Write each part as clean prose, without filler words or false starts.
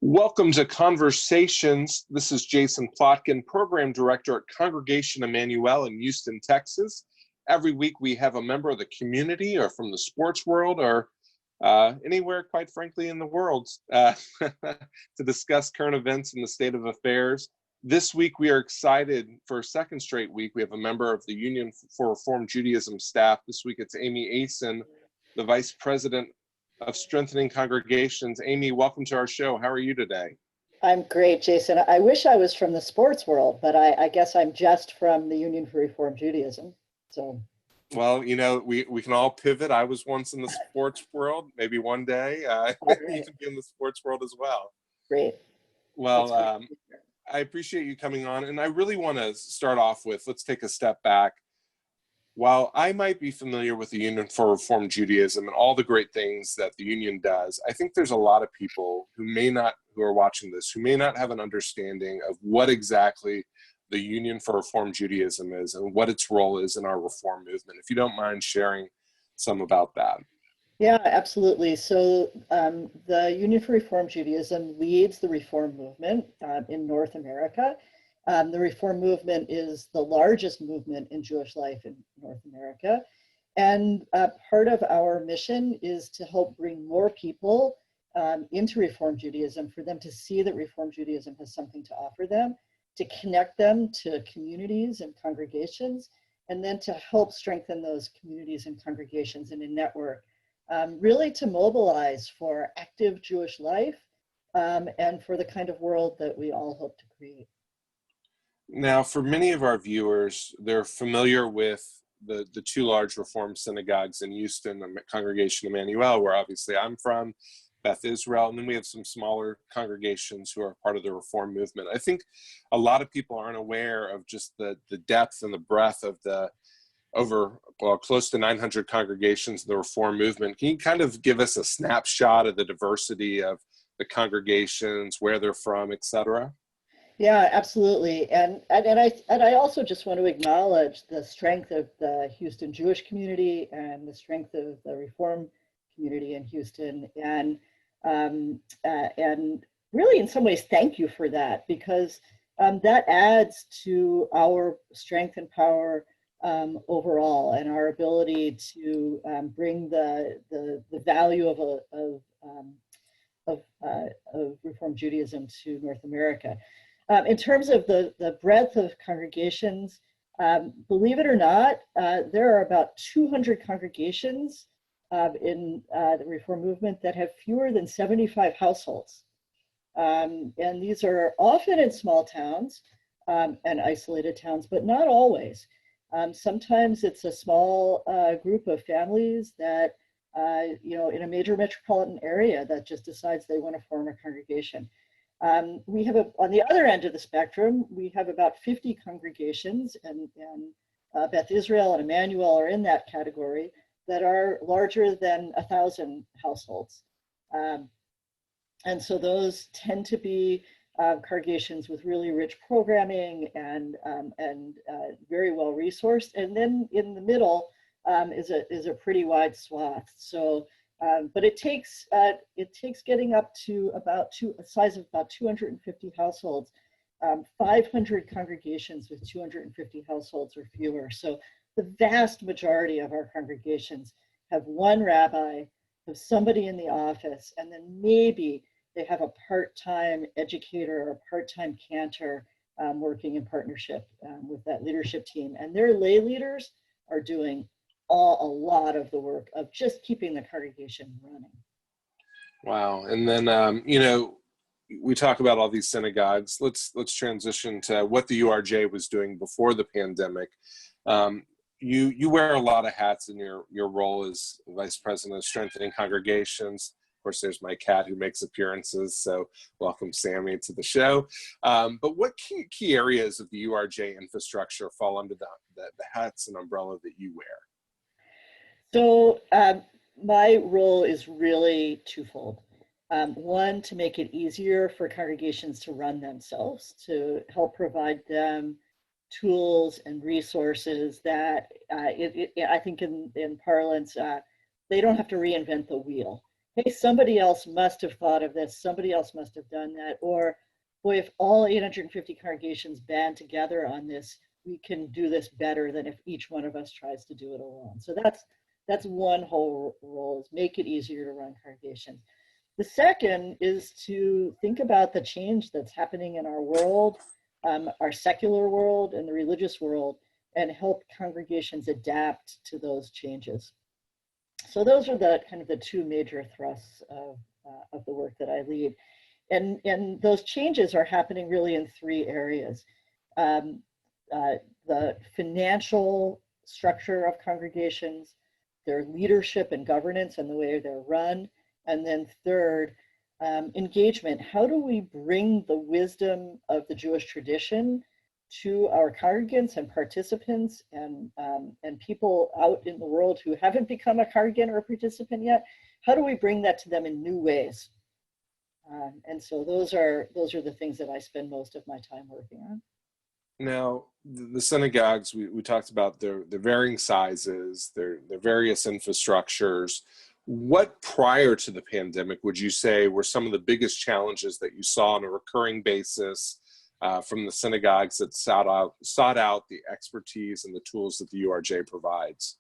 Welcome to Conversations. This is Jason Plotkin, Program Director at Congregation Emanu in Houston, Texas. Every week we have a member of the community or from the sports world or anywhere, quite frankly, in the world to discuss current events and the state of affairs. This week we are excited for a second straight week. We have a member of the Union for Reform Judaism staff. This week it's Amy Asin, the Vice President of Strengthening Congregations. Amy, welcome to our show. How are you today? I'm great, Jason. I wish I was from the sports world, but I guess I'm just from the Union for Reform Judaism. So, well, you know, we can all pivot. I was once in the sports world. Maybe one day you can be in the sports world as well. Great. Well, I appreciate you coming on, and I really want to start off with, let's take a step back. While I might be familiar with the Union for Reform Judaism and all the great things that the Union does, I think there's a lot of people who are watching this, who may not have an understanding of what exactly the Union for Reform Judaism is and what its role is in our reform movement. If you don't mind sharing some about that. Yeah, absolutely. So the Union for Reform Judaism leads the reform movement in North America. The Reform movement is the largest movement in Jewish life in North America. And part of our mission is to help bring more people into Reform Judaism, for them to see that Reform Judaism has something to offer them, to connect them to communities and congregations, and then to help strengthen those communities and congregations in a network, really to mobilize for active Jewish life and for the kind of world that we all hope to create. Now, for many of our viewers, they're familiar with the two large Reform synagogues in Houston, the Congregation Emanu, where obviously I'm from, Beth Israel, and then we have some smaller congregations who are part of the Reform movement. I think a lot of people aren't aware of just the depth and the breadth of the close to 900 congregations in the Reform movement. Can you kind of give us a snapshot of the diversity of the congregations, where they're from, et cetera? Yeah, absolutely. And I also just want to acknowledge the strength of the Houston Jewish community and the strength of the Reform community in Houston. And really, in some ways, thank you for that, because that adds to our strength and power overall, and our ability to bring the value of Reform Judaism to North America. In terms of the breadth of congregations, believe it or not, there are about 200 congregations in the Reform movement that have fewer than 75 households. And these are often in small towns and isolated towns, but not always. Sometimes it's a small group of families that, in a major metropolitan area that just decides they want to form a congregation. We have on the other end of the spectrum, we have about 50 congregations, and Beth Israel and Emmanuel are in that category, that are larger than 1,000 households. And so those tend to be congregations with really rich programming and very well resourced. And then in the middle is a pretty wide swath. So. But it takes getting up to a size of about 250 households, 500 congregations with 250 households or fewer. So the vast majority of our congregations have one rabbi, have somebody in the office, and then maybe they have a part-time educator or a part-time cantor working in partnership with that leadership team. And their lay leaders are doing a lot of the work of just keeping the congregation running. Wow. And then, we talk about all these synagogues. Let's transition to what the URJ was doing before the pandemic. You wear a lot of hats in your role as Vice President of Strengthening Congregations. Of course, there's my cat who makes appearances, so welcome Sammy to the show. But what key areas of the URJ infrastructure fall under the hats and umbrella that you wear? So my role is really twofold. One, to make it easier for congregations to run themselves, to help provide them tools and resources that I think in parlance, they don't have to reinvent the wheel. hey, somebody else must have thought of this, somebody else must have done that, or boy, if all 850 congregations band together on this, we can do this better than if each one of us tries to do it alone. So that's one whole role, is make it easier to run congregations. The second is to think about the change that's happening in our world, our secular world and the religious world, and help congregations adapt to those changes. So those are the kind of the two major thrusts of the work that I lead. And those changes are happening really in three areas. The financial structure of congregations, their leadership and governance and the way they're run, and then third, engagement. How do we bring the wisdom of the Jewish tradition to our congregants and participants and people out in the world who haven't become a congregant or a participant yet? How do we bring that to them in new ways? And so those are the things that I spend most of my time working on. Now, the synagogues, we talked about their varying sizes, their various infrastructures. What prior to the pandemic would you say were some of the biggest challenges that you saw on a recurring basis from the synagogues that sought out the expertise and the tools that the URJ provides?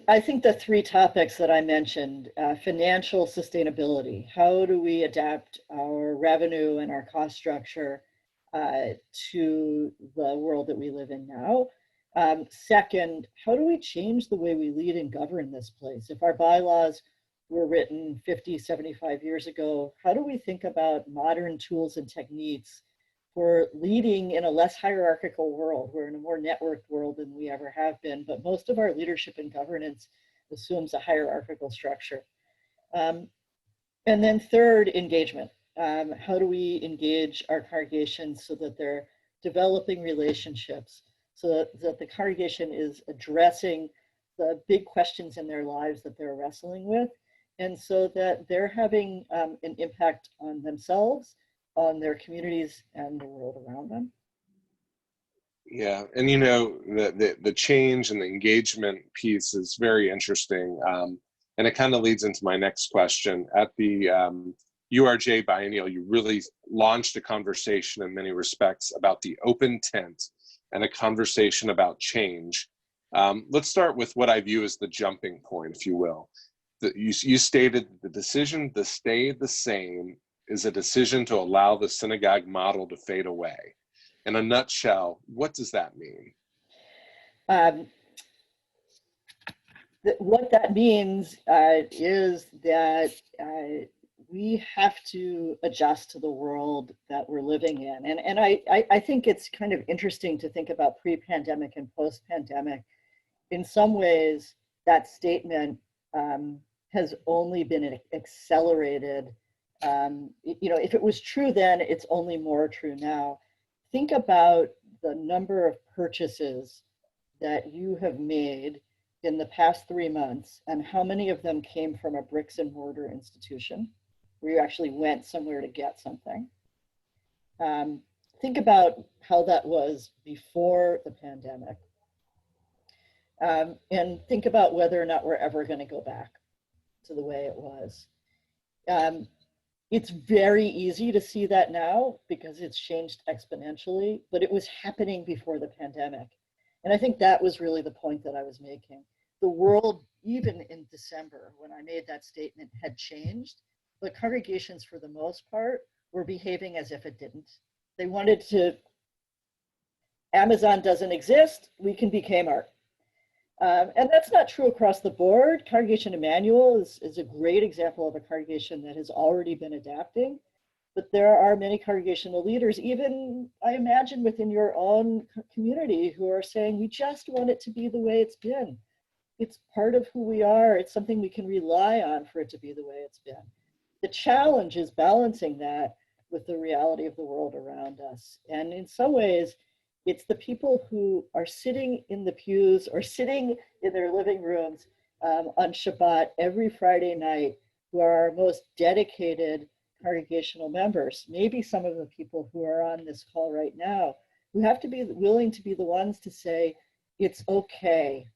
I think the three topics that I mentioned, financial sustainability, how do we adapt our revenue and our cost structure to the world that we live in now? Second, how do we change the way we lead and govern this place? If our bylaws were written 50, 75 years ago, how do we think about modern tools and techniques for leading in a less hierarchical world? We're in a more networked world than we ever have been, but most of our leadership and governance assumes a hierarchical structure. And then third, engagement. How do we engage our congregations so that they're developing relationships, so that the congregation is addressing the big questions in their lives that they're wrestling with, and so that they're having an impact on themselves, on their communities, and the world around them. Yeah, and you know, the change and the engagement piece is very interesting, and it kind of leads into my next question. At the URJ Biennial, you really launched a conversation in many respects about the open tent and a conversation about change. Let's start with what I view as the jumping point, if you will. You stated the decision to stay the same is a decision to allow the synagogue model to fade away. In a nutshell, what does that mean? What that means is that we have to adjust to the world that we're living in. And I think it's kind of interesting to think about pre-pandemic and post-pandemic. In some ways, that statement has only been accelerated. If it was true then, it's only more true now. Think about the number of purchases that you have made in the past 3 months and how many of them came from a bricks and mortar institution where you actually went somewhere to get something. Think about how that was before the pandemic. And think about whether or not we're ever going to go back to the way it was. It's very easy to see that now because it's changed exponentially, but it was happening before the pandemic. And I think that was really the point that I was making. The world, even in December, when I made that statement, had changed, but congregations, for the most part, were behaving as if it didn't. They wanted to, Amazon doesn't exist, we can be Kmart. And that's not true across the board. Congregation Emanu is a great example of a congregation that has already been adapting, but there are many congregational leaders, even I imagine within your own community, who are saying, we just want it to be the way it's been. It's part of who we are. It's something we can rely on for it to be the way it's been. The challenge is balancing that with the reality of the world around us. And in some ways, it's the people who are sitting in the pews or sitting in their living rooms on Shabbat every Friday night who are our most dedicated congregational members. Maybe some of the people who are on this call right now, who have to be willing to be the ones to say, it's okay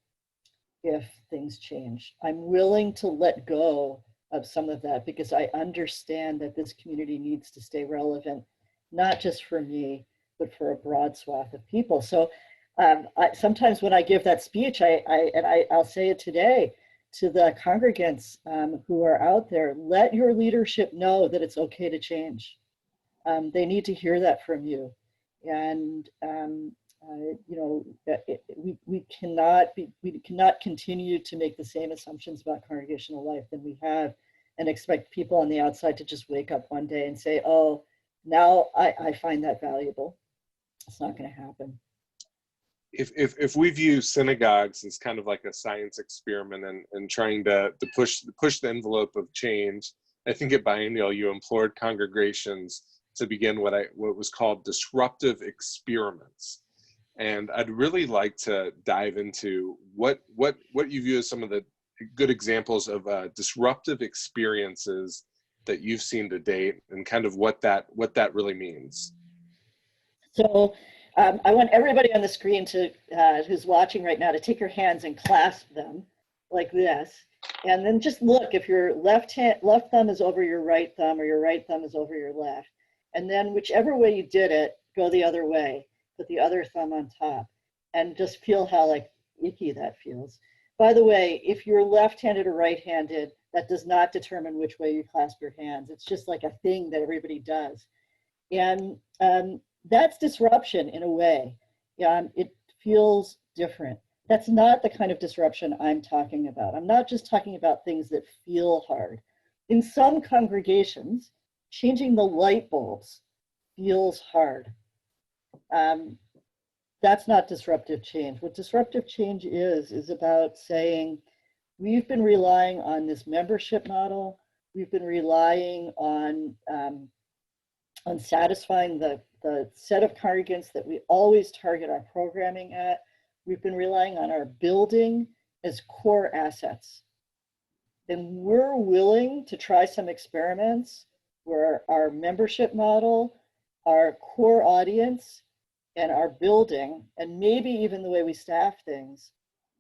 if things change. I'm willing to let go of some of that because I understand that this community needs to stay relevant, not just for me, but for a broad swath of people. So sometimes when I give that speech, I'll say it today to the congregants who are out there, let your leadership know that it's okay to change. They need to hear that from you. And we cannot continue to make the same assumptions about congregational life that we have and expect people on the outside to just wake up one day and say, oh, now I find that valuable. It's not going to happen. If we view synagogues as kind of like a science experiment and trying to push the envelope of change, I think at Biennial you implored congregations to begin what was called disruptive experiments. And I'd really like to dive into what you view as some of the good examples of disruptive experiences that you've seen to date, and kind of what that really means. So I want everybody on the screen to who's watching right now to take your hands and clasp them like this, and then just look if your left thumb is over your right thumb or your right thumb is over your left, and then whichever way you did it, go the other way. Put the other thumb on top, and just feel how like icky that feels. By the way, if you're left-handed or right-handed, that does not determine which way you clasp your hands. It's just like a thing that everybody does, and that's disruption in a way. It feels different. That's not the kind of disruption I'm talking about. I'm not just talking about things that feel hard. In some congregations, changing the light bulbs feels hard. That's not disruptive change. What disruptive change is about saying, we've been relying on this membership model. We've been relying on satisfying the set of congregants that we always target our programming at. We've been relying on our building as core assets. And we're willing to try some experiments where our membership model, our core audience, and our building, and maybe even the way we staff things,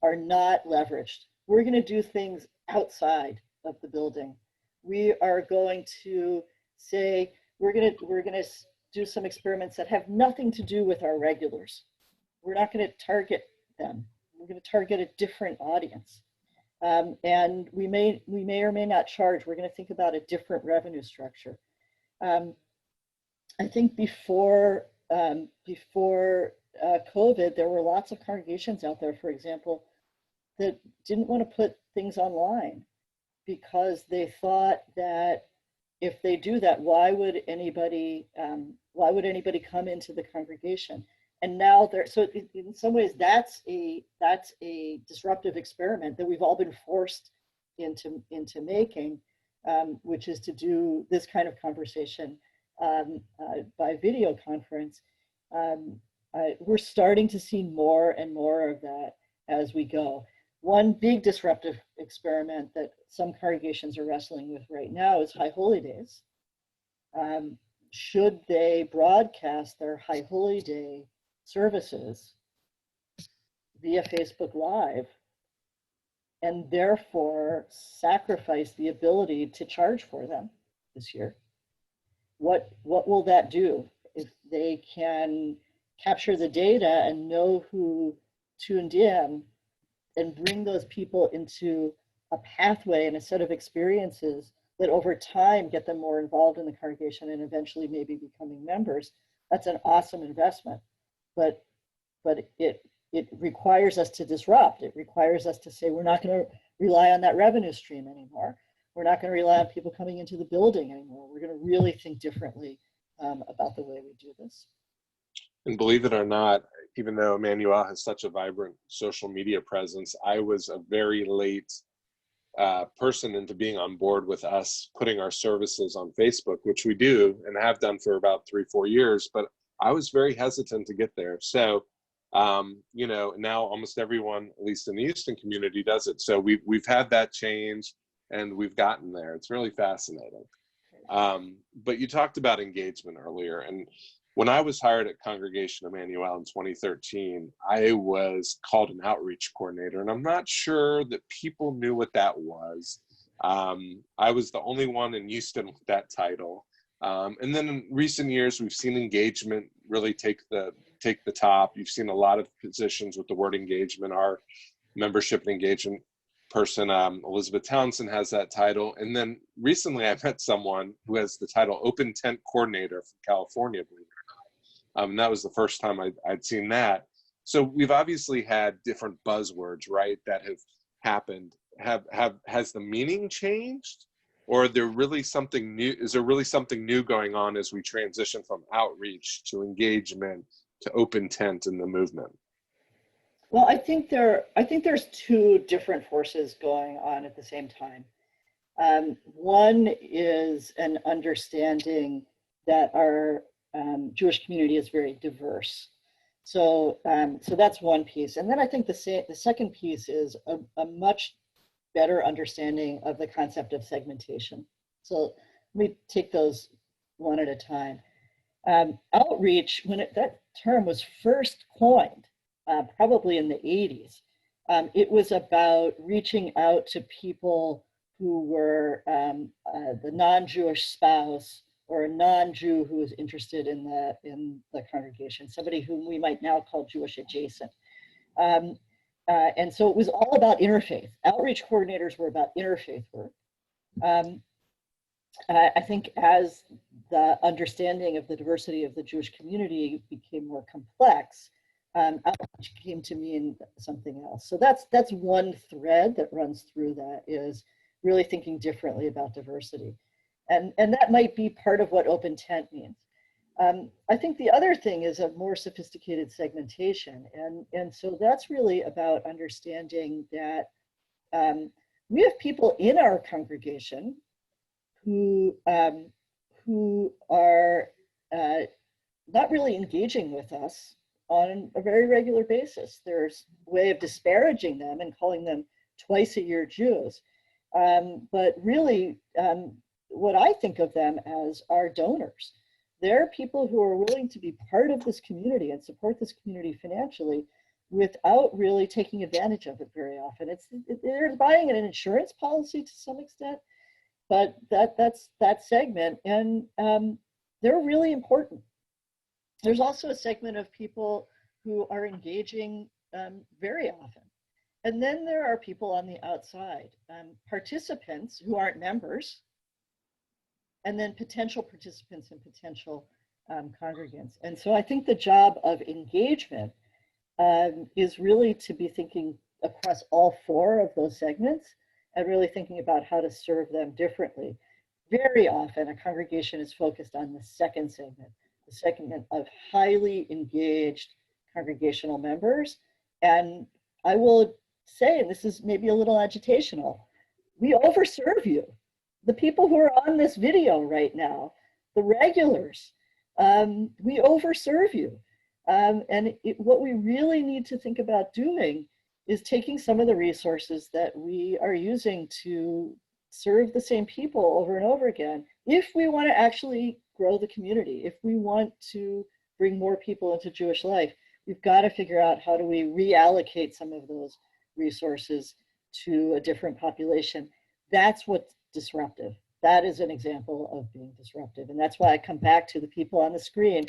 are not leveraged. We're going to do things outside of the building. We are going to say, we're going to do some experiments that have nothing to do with our regulars. We're not going to target them. We're going to target a different audience. And we may or may not charge. We're going to think about a different revenue structure. I think before COVID, there were lots of congregations out there, for example, that didn't want to put things online because they thought that if they do that, why would anybody come into the congregation? And now so in some ways that's a disruptive experiment that we've all been forced into making, which is to do this kind of conversation by video conference. We're starting to see more and more of that as we go. One big disruptive experiment that some congregations are wrestling with right now is High Holy Days. Should they broadcast their High Holy Day services via Facebook Live and therefore sacrifice the ability to charge for them this year? What will that do if they can capture the data and know who tuned in and bring those people into a pathway and a set of experiences that over time get them more involved in the congregation and eventually maybe becoming members? That's an awesome investment, but it requires us to disrupt. It requires us to say, we're not going to rely on that revenue stream anymore. We're not going to rely on people coming into the building anymore. We're going to really think differently about the way we do this. And believe it or not, even though Emanu has such a vibrant social media presence, I was a very late person into being on board with us putting our services on Facebook, which we do and have done for about 3-4 years, but I was very hesitant to get there. So, now almost everyone, at least in the Houston community, does it. So we've had that change and we've gotten there. It's really fascinating. But you talked about engagement earlier, and When I was hired at Congregation Emanu in 2013, I was called an outreach coordinator, and I'm not sure that people knew what that was. I was the only one in Houston with that title. And then in recent years, we've seen engagement really take the top. You've seen a lot of positions with the word engagement. Our membership and engagement person, Elizabeth Townsend, has that title. And then recently I met someone who has the title Open Tent Coordinator from California, believe it or not. And that was the first time I'd seen that. So we've obviously had different buzzwords, right, that have happened. Has the meaning changed? Or there really something new? Is there really something new going on as we transition from outreach to engagement to open tent in the movement? Well, I think there's two different forces going on at the same time. One is an understanding that our Jewish community is very diverse. So that's one piece. And then I think the second piece is a much better understanding of the concept of segmentation. So let me take those one at a time. Outreach, that term was first coined, probably in the 80s, it was about reaching out to people who were the non-Jewish spouse or a non-Jew who was interested in the congregation, somebody whom we might now call Jewish adjacent. And so it was all about interfaith. Outreach coordinators were about interfaith work. I think as the understanding of the diversity of the Jewish community became more complex, outreach came to mean something else. So that's one thread that runs through that, is really thinking differently about diversity. And that might be part of what open tent means. I think the other thing is a more sophisticated segmentation. And so that's really about understanding that we have people in our congregation who are not really engaging with us on a very regular basis. There's a way of disparaging them and calling them twice a year Jews. But really, what I think of them as are donors. They're people who are willing to be part of this community and support this community financially without really taking advantage of it very often. They're buying an insurance policy to some extent, but that's that segment, and they're really important. There's also a segment of people who are engaging very often. And then there are people on the outside, participants who aren't members, and then potential participants and potential congregants. And so I think the job of engagement is really to be thinking across all four of those segments and really thinking about how to serve them differently. Very often a congregation is focused on the second segment, the segment of highly engaged congregational members. And I will say, and this is maybe a little agitational, we overserve you. The people who are on this video right now, the regulars, we overserve you. What we really need to think about doing is taking some of the resources that we are using to serve the same people over and over again, if we want to actually grow the community, if we want to bring more people into Jewish life, we've got to figure out how do we reallocate some of those resources to a different population. That's what's disruptive. That is an example of being disruptive. And that's why I come back to the people on the screen.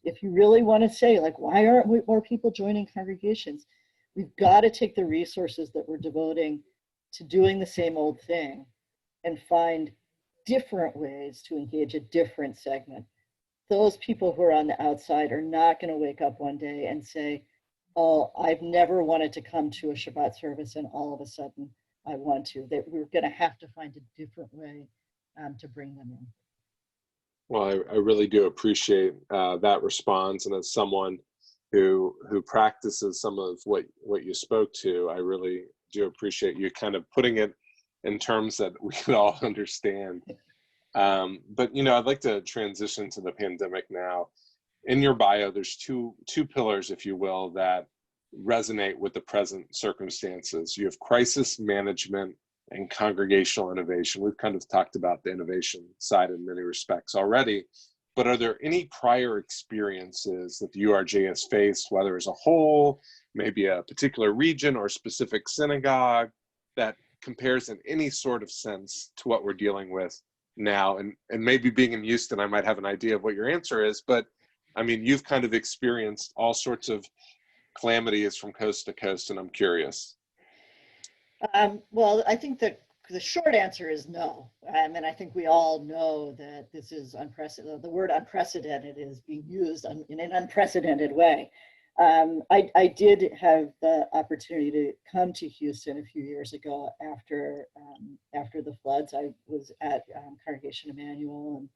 If you really want to say, like, why aren't more people joining congregations? We've got to take the resources that we're devoting to doing the same old thing and find different ways to engage a different segment. Those people who are on the outside are not going to wake up one day and say, oh, I've never wanted to come to a Shabbat service and all of a sudden I want to. That we're going to have to find a different way to bring them in. Well, I really do appreciate that response, and as someone who practices some of what you spoke to, I really do appreciate you kind of putting it in terms that we can all understand. But I'd like to transition to the pandemic now. In your bio, there's two pillars, if you will, that resonate with the present circumstances. You have crisis management and congregational innovation. We've kind of talked about the innovation side in many respects already, but are there any prior experiences that the URJ has faced, whether as a whole, maybe a particular region or specific synagogue, that compares in any sort of sense to what we're dealing with now? And maybe being in Houston, I might have an idea of what your answer is, but I mean, you've kind of experienced all sorts of calamities from coast to coast, and I'm curious. Well, I think that the short answer is no. And I think we all know that this is unprecedented. The word unprecedented is being used in an unprecedented way. I did have the opportunity to come to Houston a few years ago after the floods. I was at Congregation Emanu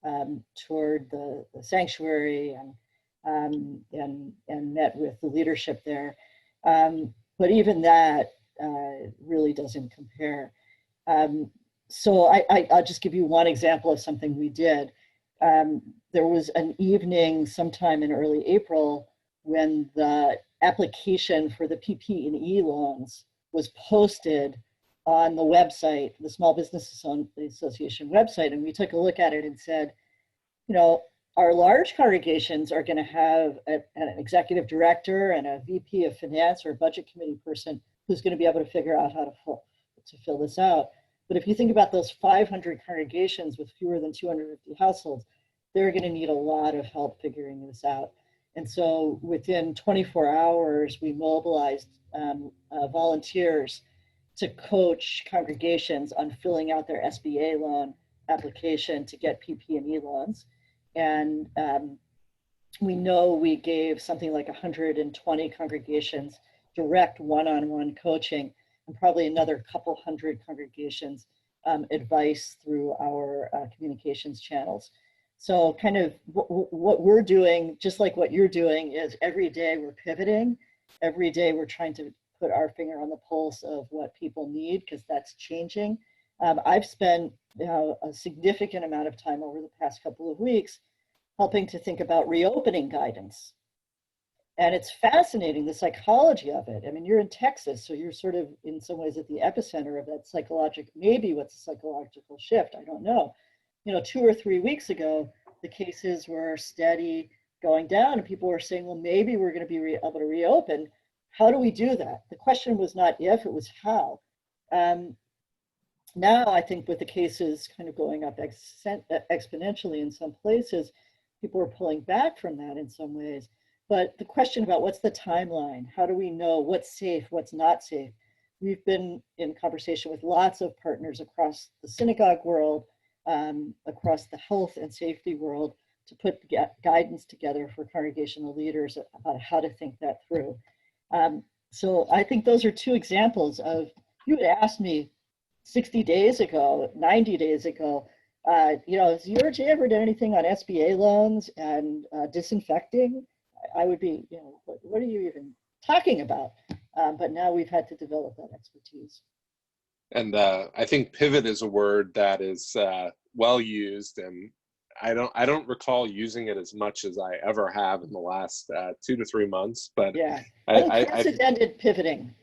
and toured the sanctuary and met with the leadership there. But even that really doesn't compare. So I'll just give you one example of something we did. There was an evening sometime in early April when the application for the PP&E loans was posted on the website, the Small Business Association website, and we took a look at it and said, you know, our large congregations are going to have an executive director and a VP of finance or a budget committee person who's going to be able to figure out how to fill this out. But if you think about those 500 congregations with fewer than 250 households, they're going to need a lot of help figuring this out. And so within 24 hours, we mobilized volunteers to coach congregations on filling out their SBA loan application to get PP&E loans. And we know we gave something like 120 congregations direct one-on-one coaching, and probably another couple hundred congregations advice through our communications channels. So kind of what we're doing, just like what you're doing, is every day we're pivoting. Every day we're trying to put our finger on the pulse of what people need, because that's changing. I've spent a significant amount of time over the past couple of weeks helping to think about reopening guidance. And it's fascinating, the psychology of it. I mean, you're in Texas, so you're sort of in some ways at the epicenter of that psychological, maybe what's a psychological shift, I don't know. You know, 2 or 3 weeks ago, the cases were steady going down and people were saying, well, maybe we're going to be able to reopen. How do we do that? The question was not if, it was how. Now, I think with the cases kind of going up exponentially in some places, people are pulling back from that in some ways. But the question about what's the timeline, how do we know what's safe, what's not safe? We've been in conversation with lots of partners across the synagogue world, across the health and safety world, to put guidance together for congregational leaders about how to think that through. So I think those are two examples of, you had asked me 60 days ago, 90 days ago, you know, has URJ ever done anything on SBA loans and disinfecting? I would be, you know, what are you even talking about? But now we've had to develop that expertise. And I think pivot is a word that is well used, and I don't recall using it as much as I ever have in the last 2 to 3 months. But yeah, unprecedented pivoting.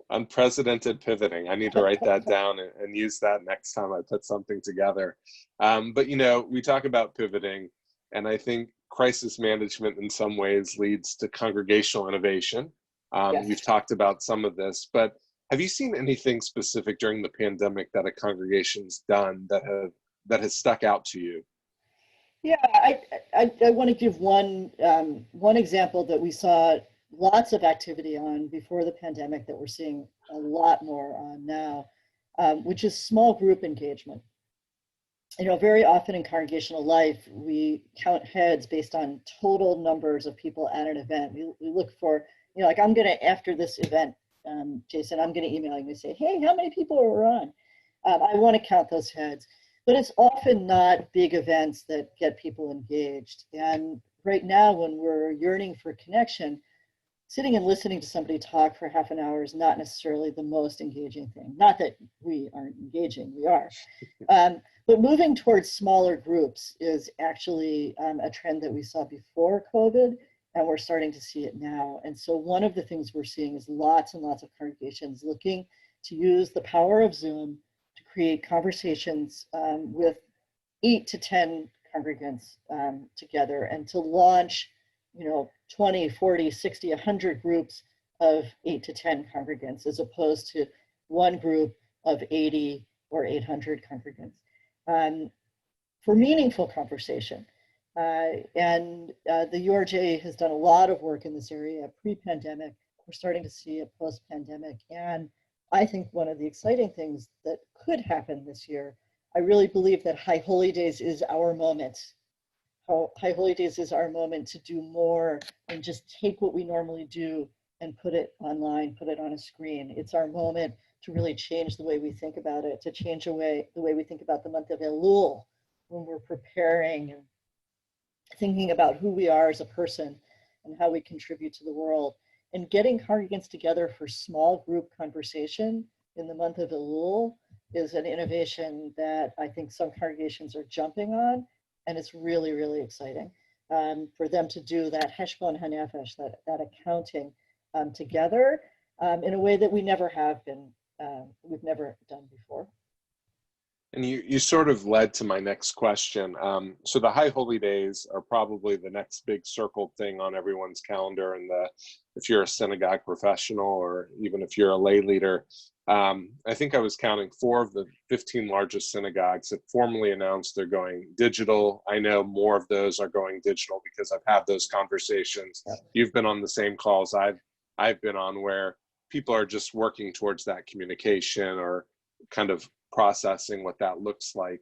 Unprecedented pivoting. I need to write that down and use that next time I put something together. But you know, we talk about pivoting, and I think crisis management in some ways leads to congregational innovation. Yes. You've talked about some of this, but have you seen anything specific during the pandemic that a congregation's done that has stuck out to you? Yeah, I want to give one example that we saw lots of activity on before the pandemic that we're seeing a lot more on now, which is small group engagement. You know, very often in congregational life, we count heads based on total numbers of people at an event. We look for, you know, like I'm going to, after this event, Jason, I'm going to email you and say, hey, how many people are on? I want to count those heads. But it's often not big events that get people engaged. And right now, when we're yearning for connection, sitting and listening to somebody talk for half an hour is not necessarily the most engaging thing. Not that we aren't engaging, we are. But moving towards smaller groups is actually a trend that we saw before COVID, and we're starting to see it now. And so one of the things we're seeing is lots and lots of congregations looking to use the power of Zoom to create conversations with 8 to 10 congregants together and to launch, 20, 40, 60, 100 groups of 8 to 10 congregants, as opposed to one group of 80 or 800 congregants, for meaningful conversation. And the URJ has done a lot of work in this area pre-pandemic. We're starting to see it post-pandemic. And I think one of the exciting things that could happen this year, I really believe that High Holy Days is our moment. High Holy Days is our moment to do more and just take what we normally do and put it online, put it on a screen. It's our moment to really change the way we think about it, to change the way we think about the month of Elul, when we're preparing and thinking about who we are as a person and how we contribute to the world. And getting congregants together for small group conversation in the month of Elul is an innovation that I think some congregations are jumping on, and it's really, really exciting for them to do that heshbon hanefesh, that accounting together in a way that we never have been, we've never done before. And you sort of led to my next question. So the High Holy Days are probably the next big circled thing on everyone's calendar. And if you're a synagogue professional, or even if you're a lay leader, I think I was counting 4 of the 15 largest synagogues have formally announced they're going digital. I know more of those are going digital because I've had those conversations. Yep. You've been on the same calls I've been on, where people are just working towards that communication or kind of processing what that looks like.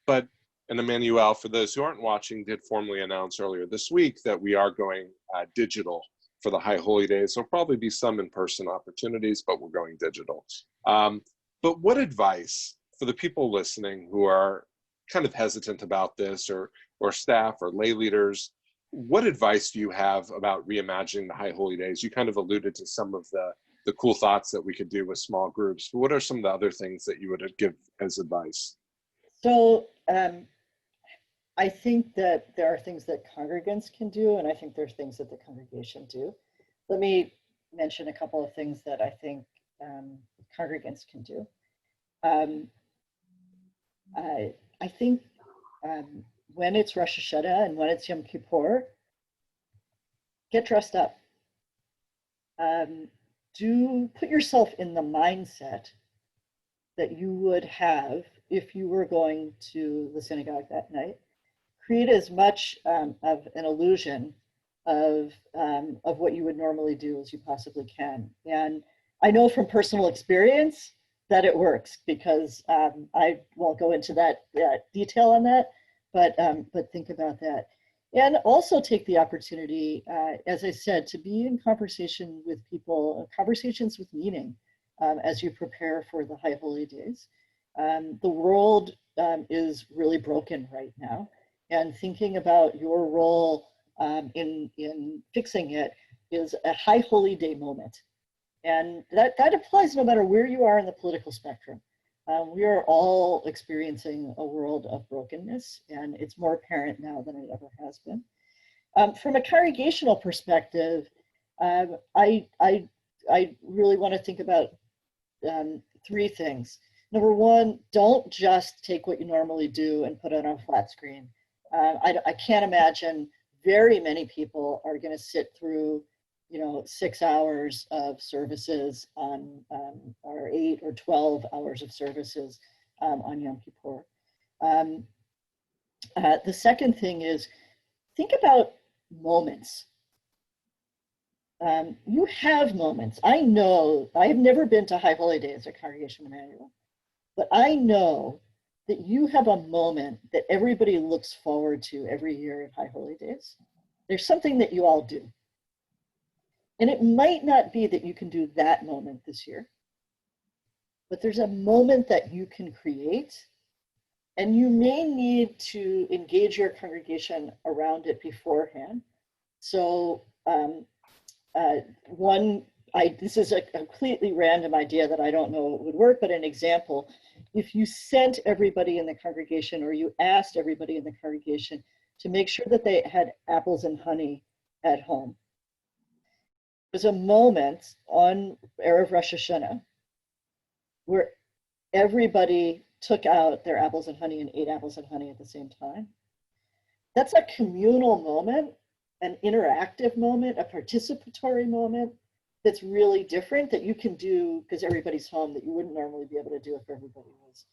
But, and Emmanuel, for those who aren't watching, did formally announce earlier this week that we are going digital for the High Holy Days. There'll probably be some in-person opportunities, but we're going digital. But what advice for the people listening who are kind of hesitant about this, or staff or lay leaders, what advice do you have about reimagining the High Holy Days? You kind of alluded to some of the cool thoughts that we could do with small groups. But what are some of the other things that you would give as advice? So I think that there are things that congregants can do, and I think there's things that the congregation do. Let me mention a couple of things that I think congregants can do. I think when it's Rosh Hashanah and when it's Yom Kippur, get dressed up. Do put yourself in the mindset that you would have if you were going to the synagogue that night. Create as much of an illusion of what you would normally do as you possibly can. And I know from personal experience that it works, because I won't go into that detail on that, but think about that. And also take the opportunity, as I said, to be in conversation with people, conversations with meaning, as you prepare for the High Holy Days. The world is really broken right now, and thinking about your role in fixing it is a High Holy Day moment. And that applies no matter where you are in the political spectrum. We are all experiencing a world of brokenness, and it's more apparent now than it ever has been. From a congregational perspective, I really want to think about 3 things. Number 1, don't just take what you normally do and put it on a flat screen. I can't imagine very many people are going to sit through 6 hours of services on, or 8 or 12 hours of services on Yom Kippur. The second thing is, think about moments. You have moments. I know, I have never been to High Holy Days at Congregation Emanu, but I know that you have a moment that everybody looks forward to every year at High Holy Days. There's something that you all do. And it might not be that you can do that moment this year, but there's a moment that you can create, and you may need to engage your congregation around it beforehand. So this is a completely random idea that I don't know would work, but an example, if you sent everybody in the congregation, or you asked everybody in the congregation to make sure that they had apples and honey at home. There's a moment on Erev Rosh Hashanah where everybody took out their apples and honey and ate apples and honey at the same time. that's a communal moment, an interactive moment, a participatory moment that's really different that you can do because everybody's home that you wouldn't normally be able to do if everybody was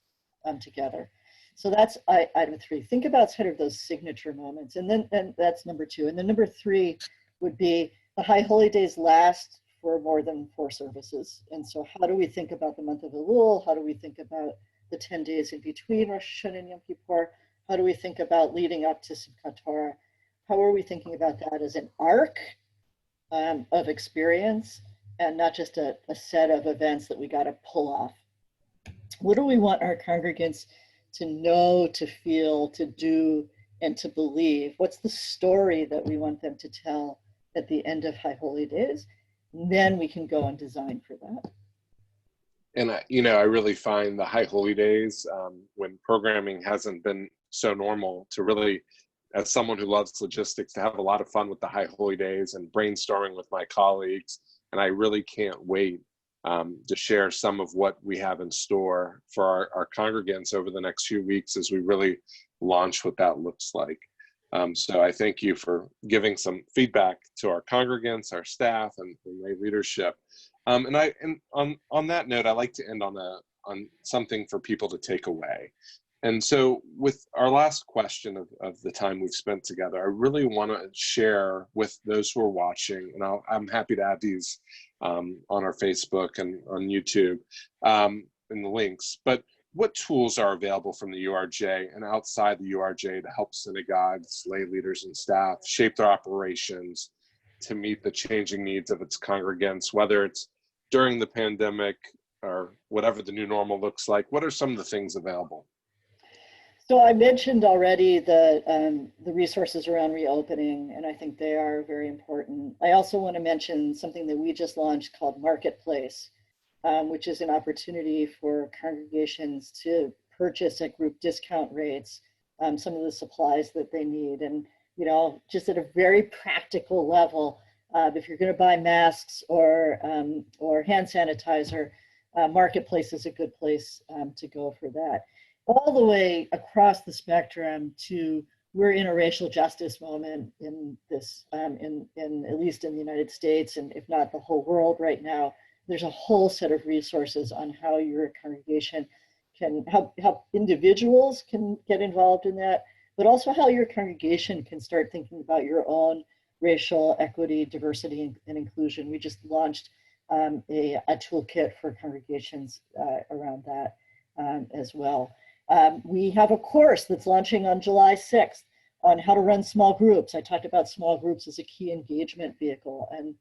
together. So that's item 3. Think about sort of those signature moments. And that's number 2. And then number 3 would be the High Holy Days last for more than 4 services. And so how do we think about the month of Elul? How do we think about the 10 days in between Rosh Hashanah and Yom Kippur? How do we think about leading up to Simchat Torah? How are we thinking about that as an arc of experience and not just a set of events that we got to pull off? What do we want our congregants to know, to feel, to do, and to believe? What's the story that we want them to tell at the end of High Holy Days? And then we can go and design for that. And I really find the High Holy Days, when programming hasn't been so normal, to really, as someone who loves logistics, to have a lot of fun with the High Holy Days and brainstorming with my colleagues. And I really can't wait to share some of what we have in store for our congregants over the next few weeks as we really launch what that looks like. So I thank you for giving some feedback to our congregants, our staff, and my leadership. And on that note, I like to end on something for people to take away. And so with our last question of the time we've spent together, I really want to share with those who are watching, and I'm happy to add these on our Facebook and on YouTube in the links, but what tools are available from the URJ and outside the URJ to help synagogues, lay leaders, and staff shape their operations to meet the changing needs of its congregants, whether it's during the pandemic or whatever the new normal looks like? What are some of the things available? So I mentioned already the resources around reopening, and I think they are very important. I also want to mention something that we just launched called Marketplace, which is an opportunity for congregations to purchase at group discount rates some of the supplies that they need. And, just at a very practical level, if you're going to buy masks or hand sanitizer, Marketplace is a good place to go for that. All the way across the spectrum to, we're in a racial justice moment in this, in at least in the United States, and if not the whole world right now. There's a whole set of resources on how your congregation can help individuals can get involved in that, but also how your congregation can start thinking about your own racial equity, diversity, and inclusion. We just launched a toolkit for congregations around that as well. We have a course that's launching on July 6th on how to run small groups. I talked about small groups as a key engagement vehicle, and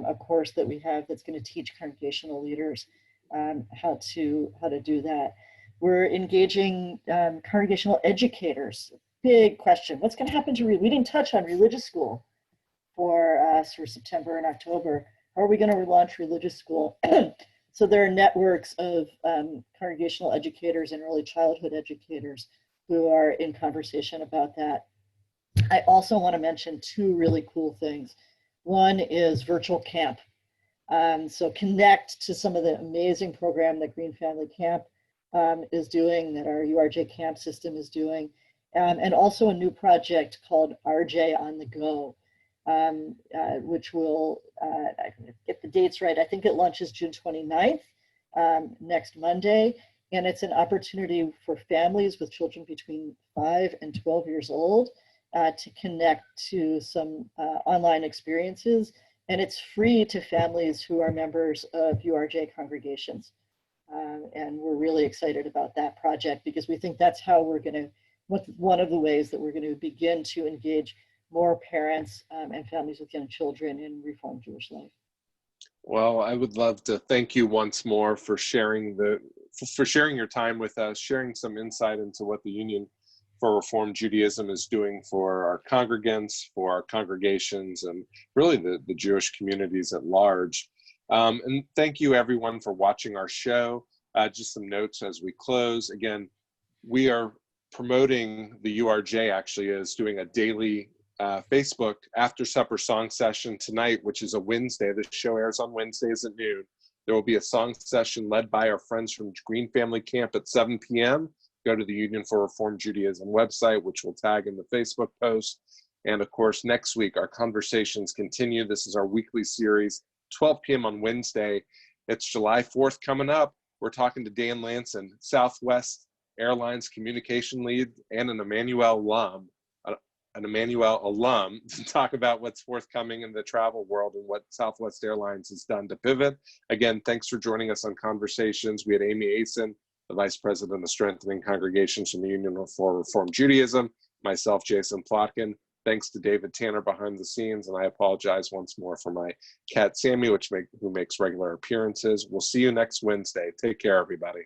a course that we have that's going to teach congregational leaders how to do that. We're engaging congregational educators. Big question: what's going to happen to we didn't touch on religious school for September and October. How are we going to relaunch religious school? So there are networks of congregational educators and early childhood educators who are in conversation about that. I also want to mention 2 really cool things. One is virtual camp. So connect to some of the amazing program that Green Family Camp is doing, that our URJ camp system is doing, and also a new project called RJ on the Go, which will, I can get the dates right, I think it launches June 29th, next Monday, and it's an opportunity for families with children between 5 and 12 years old to connect to some online experiences, and it's free to families who are members of URJ congregations. And we're really excited about that project because we think that's how we're going to, one of the ways that we're going to begin to engage more parents and families with young children in Reform Jewish life. Well, I would love to thank you once more for sharing your time with us, sharing some insight into what the Union for Reform Judaism is doing for our congregants, for our congregations, and really the Jewish communities at large. And thank you everyone for watching our show. Just some notes as we close. Again, we are promoting, the URJ actually is doing a daily Facebook after supper song session tonight, which is a Wednesday. The show airs on Wednesdays at noon. There will be a song session led by our friends from Green Family Camp at 7 p.m. go to the Union for Reform Judaism website, which we'll tag in the Facebook post. And of course, next week, our conversations continue. This is our weekly series, 12 p.m. on Wednesday. It's July 4th coming up. We're talking to Dan Lanson, Southwest Airlines communication lead and an Emanu alum, to talk about what's forthcoming in the travel world and what Southwest Airlines has done to pivot. Again, thanks for joining us on Conversations. We had Amy Asin, the Vice President of Strengthening Congregations from the Union for Reform Judaism, myself, Jason Plotkin. Thanks to David Tanner behind the scenes, and I apologize once more for my cat Sammy, who makes regular appearances. We'll see you next Wednesday. Take care, everybody.